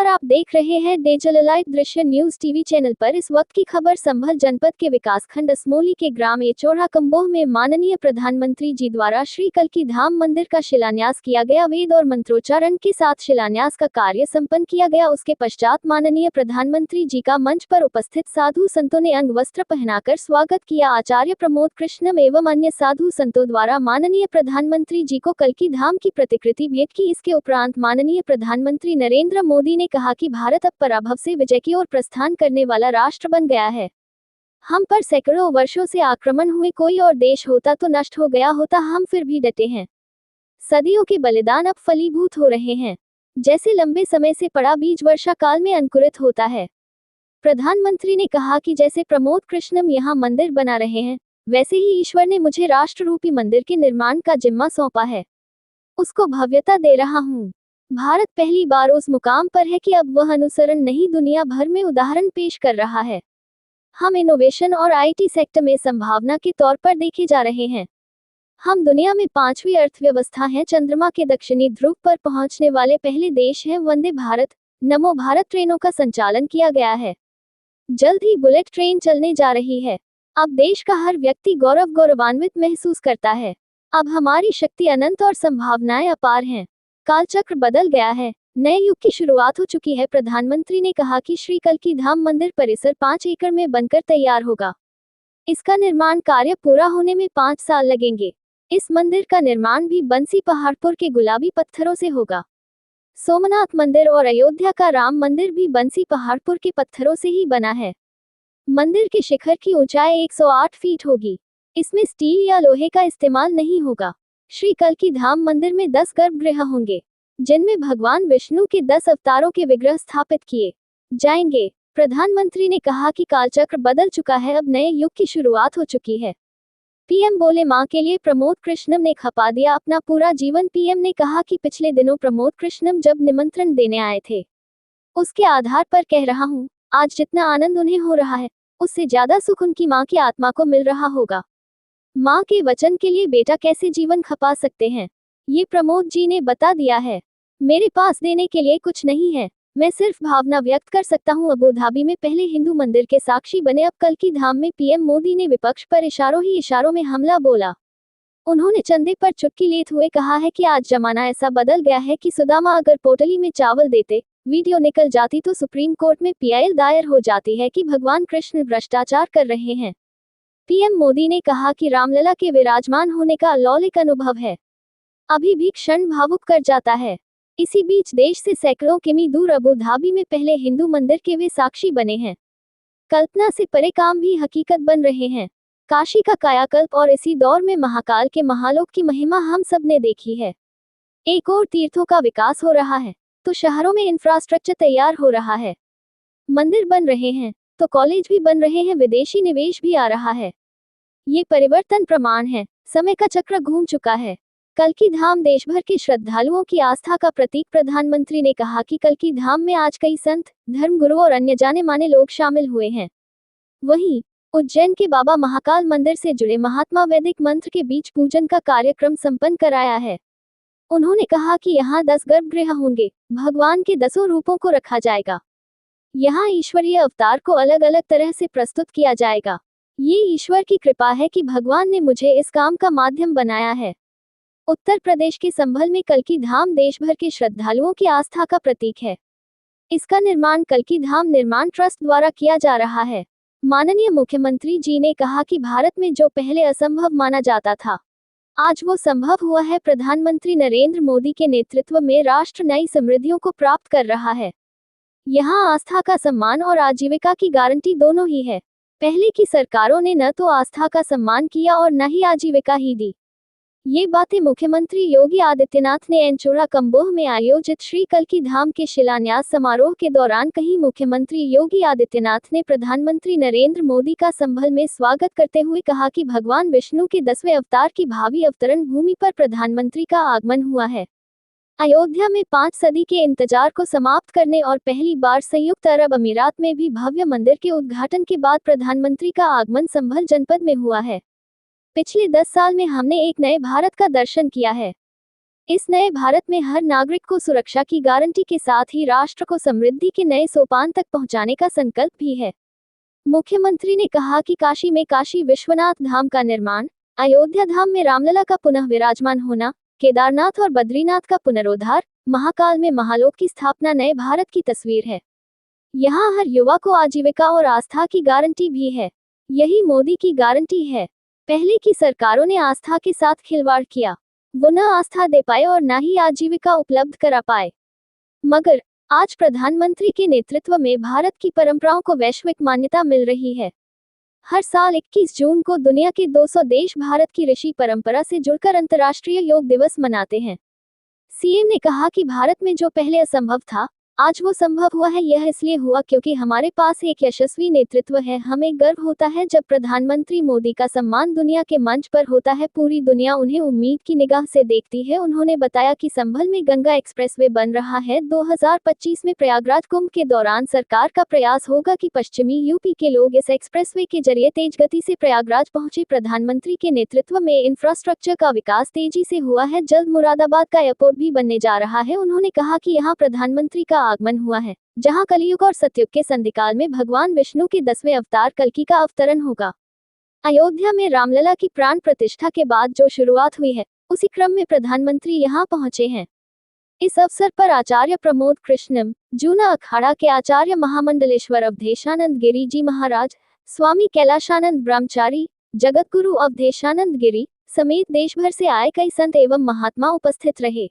नमस्कार, आप देख रहे हैं डिजिटलाइट दृश्य न्यूज टीवी चैनल पर। इस वक्त की खबर संभल जनपद के विकासखंड असमोली के ग्राम एचोड़ा कंबोह में माननीय प्रधानमंत्री जी द्वारा श्री कल्की धाम मंदिर का शिलान्यास किया गया। वेद और मंत्रोच्चारण के साथ शिलान्यास का कार्य संपन्न किया गया। उसके पश्चात माननीय प्रधानमंत्री जी का मंच पर उपस्थित साधु संतों ने अंग वस्त्र पहनाकर स्वागत किया। आचार्य प्रमोद कृष्णम एवं अन्य साधु संतों द्वारा माननीय प्रधानमंत्री जी को कल्की धाम की प्रतिकृति भेंट की। इसके उपरांत माननीय प्रधानमंत्री नरेंद्र मोदी ने कहा कि भारत अब पराभव से विजय की ओर प्रस्थान करने वाला राष्ट्र बन गया है। हम पर सैकड़ों वर्षों से आक्रमण हुए, कोई और देश होता तो नष्ट हो गया होता, हम फिर भी डटे हैं। सदियों के बलिदान अब फलीभूत हो रहे हैं। जैसे लंबे समय से पड़ा बीज वर्षा काल में अंकुरित होता है। प्रधानमंत्री ने कहा कि जैसे प्रमोद कृष्णम यहाँ मंदिर बना रहे हैं, वैसे ही ईश्वर ने मुझे राष्ट्र रूपी मंदिर के निर्माण का जिम्मा सौंपा है। उसको भव्यता दे रहा हूँ। भारत पहली बार उस मुकाम पर है कि अब वह अनुसरण नहीं, दुनिया भर में उदाहरण पेश कर रहा है। हम इनोवेशन और आईटी सेक्टर में संभावना के तौर पर देखे जा रहे हैं। हम दुनिया में 5वीं अर्थव्यवस्था हैं। चंद्रमा के दक्षिणी ध्रुव पर पहुंचने वाले पहले देश हैं। वंदे भारत, नमो भारत ट्रेनों का संचालन किया गया है। जल्द ही बुलेट ट्रेन चलने जा रही है। अब देश का हर व्यक्ति गौरवान्वित महसूस करता है। अब हमारी शक्ति अनंत और संभावनाएं अपार हैं। कालचक्र बदल गया है। नए युग की शुरुआत हो चुकी है। प्रधानमंत्री ने कहा कि श्री कल्की धाम मंदिर परिसर 5 एकड़ में बनकर तैयार होगा। इसका निर्माण कार्य पूरा होने में 5 साल लगेंगे। इस मंदिर का निर्माण भी बंसी पहाड़पुर के गुलाबी पत्थरों से होगा। सोमनाथ मंदिर और अयोध्या का राम मंदिर भी बंसी पहाड़पुर के पत्थरों से ही बना है। मंदिर के शिखर की ऊंचाई 108 फीट होगी। इसमें स्टील या लोहे का इस्तेमाल नहीं होगा। श्री कल्की धाम मंदिर में 10 गर्भगृह होंगे, जिनमें भगवान विष्णु के 10 अवतारों के विग्रह स्थापित किए जाएंगे। प्रधानमंत्री ने कहा कि कालचक्र बदल चुका है, अब नए युग की शुरुआत हो चुकी है। पीएम बोले मां के लिए प्रमोद कृष्णम ने खपा दिया अपना पूरा जीवन। पीएम ने कहा कि पिछले दिनों प्रमोद कृष्णम जब निमंत्रण देने आए थे, उसके आधार पर कह रहा हूं, आज जितना आनंद उन्हें हो रहा है, उससे ज्यादा सुख उनकी मां की आत्मा को मिल रहा होगा। मां के वचन के लिए बेटा कैसे जीवन खपा सकते हैं, ये प्रमोद जी ने बता दिया है। मेरे पास देने के लिए कुछ नहीं है, मैं सिर्फ भावना व्यक्त कर सकता हूं। अबू धाबी में पहले हिंदू मंदिर के साक्षी बने, अब कल्की धाम में पीएम मोदी ने विपक्ष पर इशारों ही इशारों में हमला बोला। उन्होंने चंदे पर चुटकी लेते हुए कहा है कि आज जमाना ऐसा बदल गया है कि सुदामा अगर पोटली में चावल देते, वीडियो निकल जाती तो सुप्रीम कोर्ट में पीआईएल दायर हो जाती है कि भगवान कृष्ण भ्रष्टाचार कर रहे हैं। पीएम मोदी ने कहा कि रामलला के विराजमान होने का अलौकिक अनुभव है, अभी भी क्षण भावुक कर जाता है। इसी बीच देश से सैकड़ों किमी दूर अबू धाबी में पहले हिंदू मंदिर के वे साक्षी बने हैं। कल्पना से परे काम भी हकीकत बन रहे हैं। काशी का कायाकल्प और इसी दौर में महाकाल के महालोक की महिमा हम सब ने देखी है। एक और तीर्थों का विकास हो रहा है तो शहरों में इंफ्रास्ट्रक्चर तैयार हो रहा है। मंदिर बन रहे हैं तो कॉलेज भी बन रहे हैं, विदेशी निवेश भी आ रहा है। ये परिवर्तन प्रमाण है, समय का चक्र घूम चुका है। कल्की धाम देश भर के श्रद्धालुओं की आस्था का प्रतीक। प्रधानमंत्री ने कहा कि कल्की धाम में आज कई संत, धर्मगुरु और अन्य जाने माने लोग शामिल हुए हैं। वहीं उज्जैन के बाबा महाकाल मंदिर से जुड़े महात्मा वैदिक मंत्र के बीच पूजन का कार्यक्रम संपन्न कराया है। उन्होंने कहा कि यहाँ 10 गर्भगृह होंगे, भगवान के 10 रूपों को रखा जाएगा। यहाँ ईश्वरीय अवतार को अलग अलग तरह से प्रस्तुत किया जाएगा। ये ईश्वर की कृपा है कि भगवान ने मुझे इस काम का माध्यम बनाया है। उत्तर प्रदेश के संभल में कल्की धाम देश भर के श्रद्धालुओं की आस्था का प्रतीक है। इसका निर्माण कल्की धाम निर्माण ट्रस्ट द्वारा किया जा रहा है। माननीय मुख्यमंत्री जी ने कहा कि भारत में जो पहले असंभव माना जाता था, आज वो संभव हुआ है। प्रधानमंत्री नरेंद्र मोदी के नेतृत्व में राष्ट्र नई समृद्धियों को प्राप्त कर रहा है। यहाँ आस्था का सम्मान और आजीविका की गारंटी दोनों ही है। पहले की सरकारों ने न तो आस्था का सम्मान किया और न ही आजीविका ही दी। ये बातें मुख्यमंत्री योगी आदित्यनाथ ने एचोड़ा कंबोह में आयोजित श्री कल्की धाम के शिलान्यास समारोह के दौरान कही। मुख्यमंत्री योगी आदित्यनाथ ने प्रधानमंत्री नरेंद्र मोदी का संभल में स्वागत करते हुए कहा कि भगवान विष्णु के 10वें अवतार की भावी अवतरण भूमि पर प्रधानमंत्री का आगमन हुआ है। अयोध्या में 5 सदी के इंतजार को समाप्त करने और पहली बार संयुक्त अरब अमीरात में भी भव्य मंदिर के उद्घाटन के बाद प्रधानमंत्री का आगमन संभल जनपद में हुआ है। पिछले 10 साल में हमने एक नए भारत का दर्शन किया है। इस नए भारत में हर नागरिक को सुरक्षा की गारंटी के साथ ही राष्ट्र को समृद्धि के नए सोपान तक पहुंचाने का संकल्प भी है। मुख्यमंत्री ने कहा कि काशी में काशी विश्वनाथ धाम का निर्माण, अयोध्या धाम में रामलला का पुनः विराजमान होना, केदारनाथ और बद्रीनाथ का पुनरोद्धार, महाकाल में महालोक की स्थापना नए भारत की तस्वीर है। यहाँ हर युवा को आजीविका और आस्था की गारंटी भी है। यही मोदी की गारंटी है। पहले की सरकारों ने आस्था के साथ खिलवाड़ किया, वो न आस्था दे पाए और न ही आजीविका उपलब्ध करा पाए। मगर आज प्रधानमंत्री के नेतृत्व में भारत की परंपराओं को वैश्विक मान्यता मिल रही है। हर साल 21 जून को दुनिया के 200 देश भारत की ऋषि परंपरा से जुड़कर अंतर्राष्ट्रीय योग दिवस मनाते हैं। सीएम ने कहा कि भारत में जो पहले असंभव था, आज वो संभव हुआ है। यह इसलिए हुआ क्योंकि हमारे पास एक यशस्वी नेतृत्व है। हमें गर्व होता है जब प्रधानमंत्री मोदी का सम्मान दुनिया के मंच पर होता है। पूरी दुनिया उन्हें उम्मीद की निगाह से देखती है। उन्होंने बताया कि संभल में गंगा एक्सप्रेसवे बन रहा है। 2025 में प्रयागराज कुंभ के दौरान सरकार का प्रयास होगा कि पश्चिमी यूपी के लोग इस एक्सप्रेसवे के जरिए तेज गति से प्रयागराज पहुंचे। प्रधानमंत्री के नेतृत्व में इंफ्रास्ट्रक्चर का विकास तेजी से हुआ है। जल्द मुरादाबाद का एयरपोर्ट भी बनने जा रहा है। उन्होंने कहा कि यहाँ प्रधानमंत्री का आगमन हुआ है, जहां कलयुग और सतयुग के संधिकाल में भगवान विष्णु के 10वें अवतार कल्कि का अवतरण होगा। अयोध्या में रामलला की प्राण प्रतिष्ठा के बाद जो शुरुआत हुई है, उसी क्रम में प्रधानमंत्री यहां पहुंचे हैं। इस अवसर पर आचार्य प्रमोद कृष्णम, जूना अखाड़ा के आचार्य महामंडलेश्वर अवधेशानंद गिरी जी महाराज, स्वामी कैलाशानंद ब्रह्मचारी, जगतगुरु अवधेशानंद गिरी समेत देश भर से आए कई संत एवं महात्मा उपस्थित रहे।